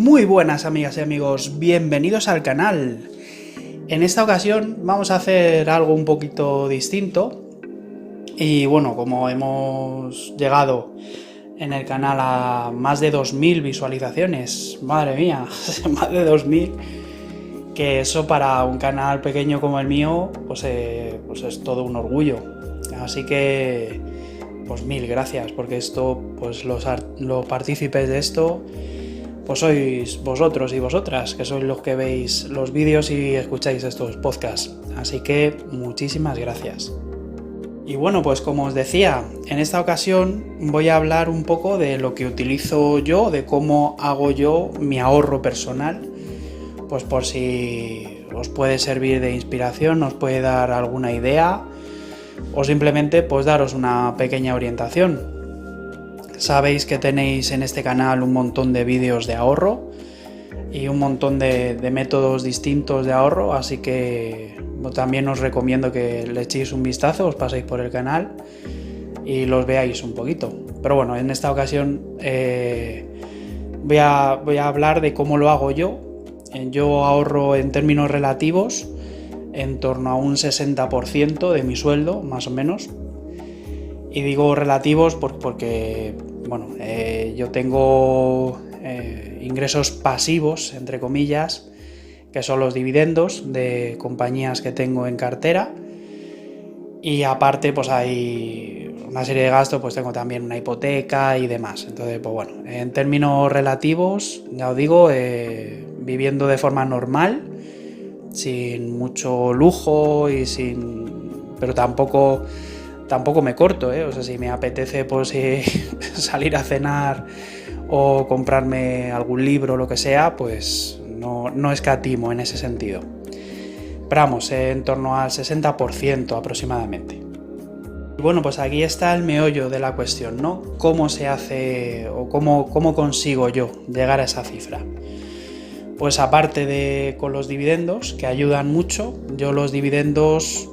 Muy buenas amigas y amigos, bienvenidos al canal. En esta ocasión vamos a hacer algo un poquito distinto. Y bueno, como hemos llegado en el canal a más de 2000 visualizaciones, madre mía, más de 2000, que eso para un canal pequeño como el mío, pues es todo un orgullo. Así que, pues mil gracias, porque esto, pues los partícipes de esto, pues sois vosotros y vosotras, que sois los que veis los vídeos y escucháis estos podcasts. Así que muchísimas gracias. Y bueno, pues como os decía, en esta ocasión voy a hablar un poco de lo que utilizo yo, de cómo hago yo mi ahorro personal, pues por si os puede servir de inspiración, os puede dar alguna idea o simplemente pues daros una pequeña orientación. Sabéis que tenéis en este canal un montón de vídeos de ahorro y un montón de métodos distintos de ahorro, así que también os recomiendo que le echéis un vistazo, os paséis por el canal y los veáis un poquito. Pero bueno, en esta ocasión voy a hablar de cómo lo hago yo. Yo ahorro en términos relativos en torno a un 60% de mi sueldo, más o menos. Y digo relativos porque bueno, yo tengo ingresos pasivos, entre comillas, que son los dividendos de compañías que tengo en cartera. Y aparte, pues hay una serie de gastos, pues tengo también una hipoteca y demás. Entonces, pues bueno, en términos relativos, ya os digo, viviendo de forma normal, sin mucho lujo y pero tampoco me corto, O sea, si me apetece pues salir a cenar o comprarme algún libro o lo que sea, pues no escatimo en ese sentido. Pero vamos, en torno al 60% aproximadamente. Y bueno, pues aquí está el meollo de la cuestión, ¿no? ¿Cómo se hace o cómo consigo yo llegar a esa cifra? Pues aparte de con los dividendos, que ayudan mucho, yo los dividendos...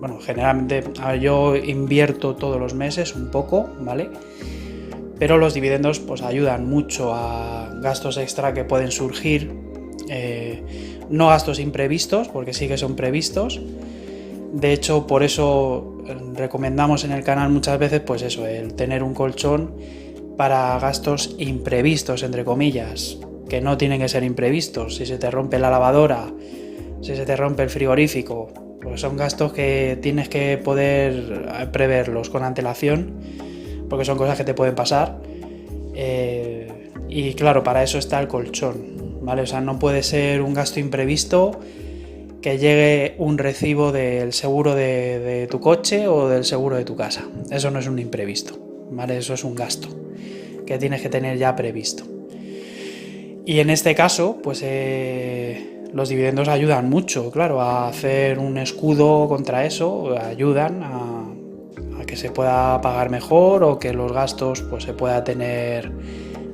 Bueno, generalmente yo invierto todos los meses un poco, ¿vale? Pero los dividendos pues ayudan mucho a gastos extra que pueden surgir, no gastos imprevistos, porque sí que son previstos. De hecho, por eso recomendamos en el canal muchas veces pues eso, el tener un colchón para gastos imprevistos, entre comillas, que no tienen que ser imprevistos. Si se te rompe la lavadora, si se te rompe el frigorífico, pues son gastos que tienes que poder preverlos con antelación, porque son cosas que te pueden pasar. Y claro, para eso está el colchón, ¿vale? O sea, no puede ser un gasto imprevisto que llegue un recibo del seguro de tu coche o del seguro de tu casa. Eso no es un imprevisto, ¿vale? Eso es un gasto que tienes que tener ya previsto. Y en este caso, pues los dividendos ayudan mucho, claro, a hacer un escudo contra eso, ayudan a que se pueda pagar mejor o que los gastos pues se pueda tener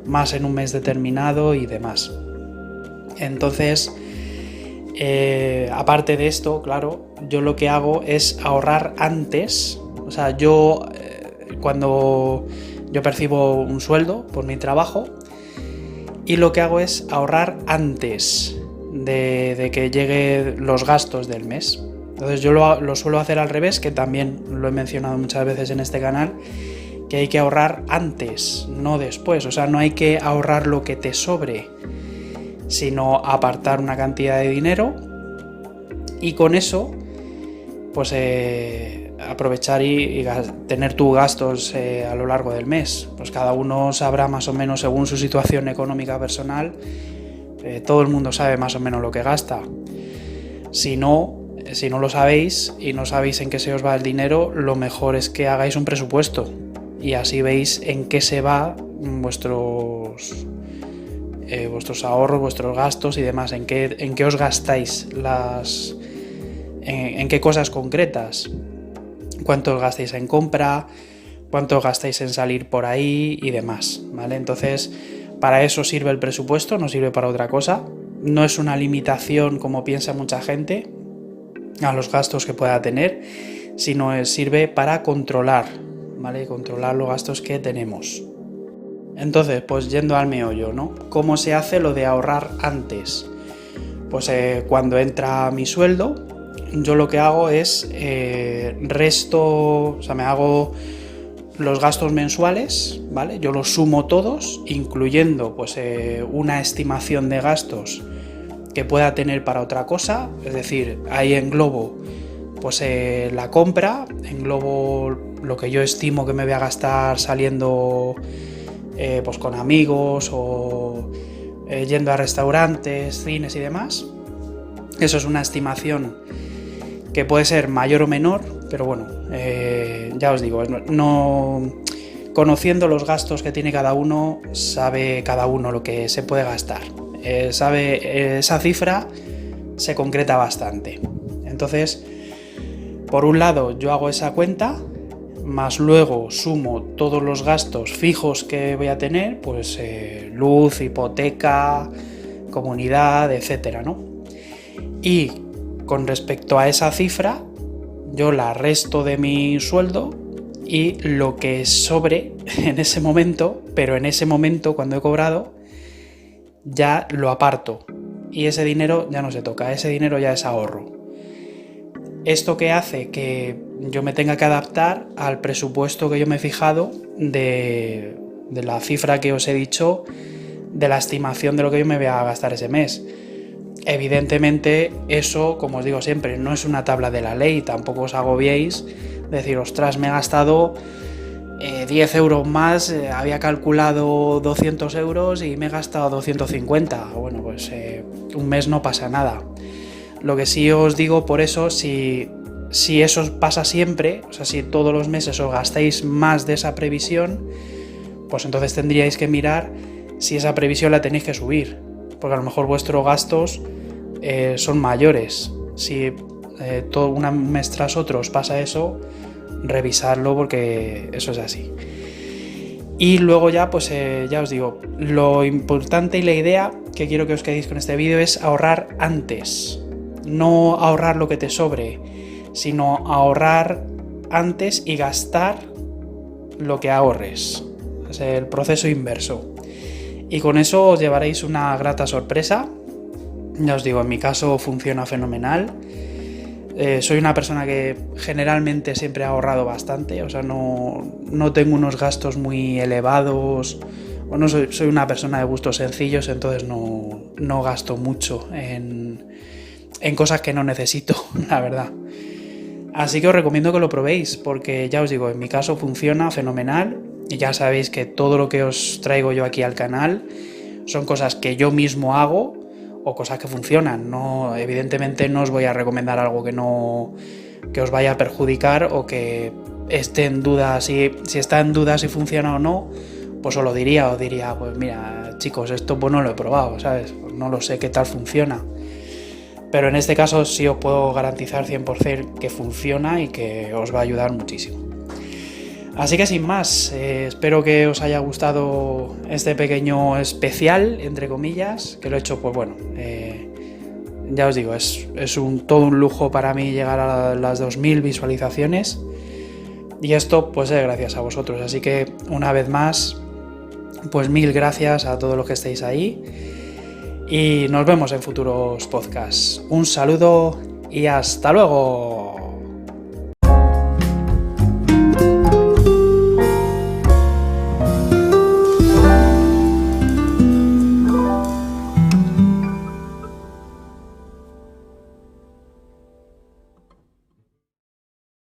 más en un mes determinado y demás. Entonces, aparte de esto, claro, yo lo que hago es ahorrar antes. O sea, yo cuando yo percibo un sueldo por mi trabajo, y lo que hago es ahorrar antes de que lleguen los gastos del mes. Entonces yo lo suelo hacer al revés, que también lo he mencionado muchas veces en este canal, que hay que ahorrar antes, no después. O sea, no hay que ahorrar lo que te sobre, sino apartar una cantidad de dinero y con eso pues aprovechar y tener tus gastos a lo largo del mes. Pues cada uno sabrá más o menos según su situación económica personal, todo el mundo sabe más o menos lo que gasta. Si no lo sabéis y no sabéis en qué se os va el dinero, lo mejor es que hagáis un presupuesto y así veis en qué se va vuestros ahorros, vuestros gastos y demás, en qué os gastáis en qué cosas concretas, cuánto os gastáis en compra, cuánto os gastáis en salir por ahí y demás, ¿vale? Entonces, para eso sirve el presupuesto, no sirve para otra cosa. No es una limitación como piensa mucha gente a los gastos que pueda tener, sino sirve para controlar, ¿vale? Controlar los gastos que tenemos. Entonces, pues yendo al meollo, ¿no? ¿Cómo se hace lo de ahorrar antes? Pues cuando entra mi sueldo, yo lo que hago es me hago los gastos mensuales, ¿vale? Yo los sumo todos, incluyendo pues una estimación de gastos que pueda tener para otra cosa, es decir, ahí englobo pues la compra, englobo lo que yo estimo que me voy a gastar saliendo pues con amigos o yendo a restaurantes, cines y demás. Eso es una estimación que puede ser mayor o menor, pero bueno, ya os digo, no conociendo los gastos que tiene cada uno, sabe cada uno lo que se puede gastar. Esa cifra se concreta bastante. Entonces, por un lado, yo hago esa cuenta, más luego sumo todos los gastos fijos que voy a tener, pues luz, hipoteca, comunidad, etcétera, ¿no? Y con respecto a esa cifra, yo la resto de mi sueldo y lo que sobre en ese momento, pero en ese momento cuando he cobrado, ya lo aparto. Y ese dinero ya no se toca, ese dinero ya es ahorro. Esto que hace que yo me tenga que adaptar al presupuesto que yo me he fijado de la cifra que os he dicho, de la estimación de lo que yo me voy a gastar ese mes. Evidentemente eso, como os digo siempre, no es una tabla de la ley, tampoco os agobiéis, decir, ostras, me he gastado 10 euros más, había calculado 200 euros y me he gastado 250. Bueno, pues un mes no pasa nada. Lo que sí os digo, por eso, si eso pasa siempre, o sea, si todos los meses os gastáis más de esa previsión, pues entonces tendríais que mirar si esa previsión la tenéis que subir, porque a lo mejor vuestros gastos son mayores. Si todo un mes tras otro os pasa eso, revisarlo porque eso es así. Y luego ya, pues ya os digo, lo importante y la idea que quiero que os quedéis con este vídeo es ahorrar antes. No ahorrar lo que te sobre, sino ahorrar antes y gastar lo que ahorres. Es el proceso inverso. Y con eso os llevaréis una grata sorpresa. Ya os digo, en mi caso funciona fenomenal. Soy una persona que generalmente siempre ha ahorrado bastante, o sea, no tengo unos gastos muy elevados. Bueno, soy una persona de gustos sencillos, entonces no gasto mucho en cosas que no necesito, la verdad. Así que os recomiendo que lo probéis, porque ya os digo, en mi caso funciona fenomenal. Y ya sabéis que todo lo que os traigo yo aquí al canal son cosas que yo mismo hago o cosas que funcionan. No, evidentemente no os voy a recomendar algo que os vaya a perjudicar o que esté en duda. Si está en duda si funciona o no, pues os diría, pues mira, chicos, esto pues no lo he probado, ¿sabes? Pues no lo sé qué tal funciona. Pero en este caso sí os puedo garantizar 100% que funciona y que os va a ayudar muchísimo. Así que sin más, espero que os haya gustado este pequeño especial, entre comillas, que lo he hecho, pues bueno, ya os digo, es todo un lujo para mí llegar a las 2000 visualizaciones y esto pues es gracias a vosotros, así que una vez más, pues mil gracias a todos los que estéis ahí y nos vemos en futuros podcasts. Un saludo y hasta luego.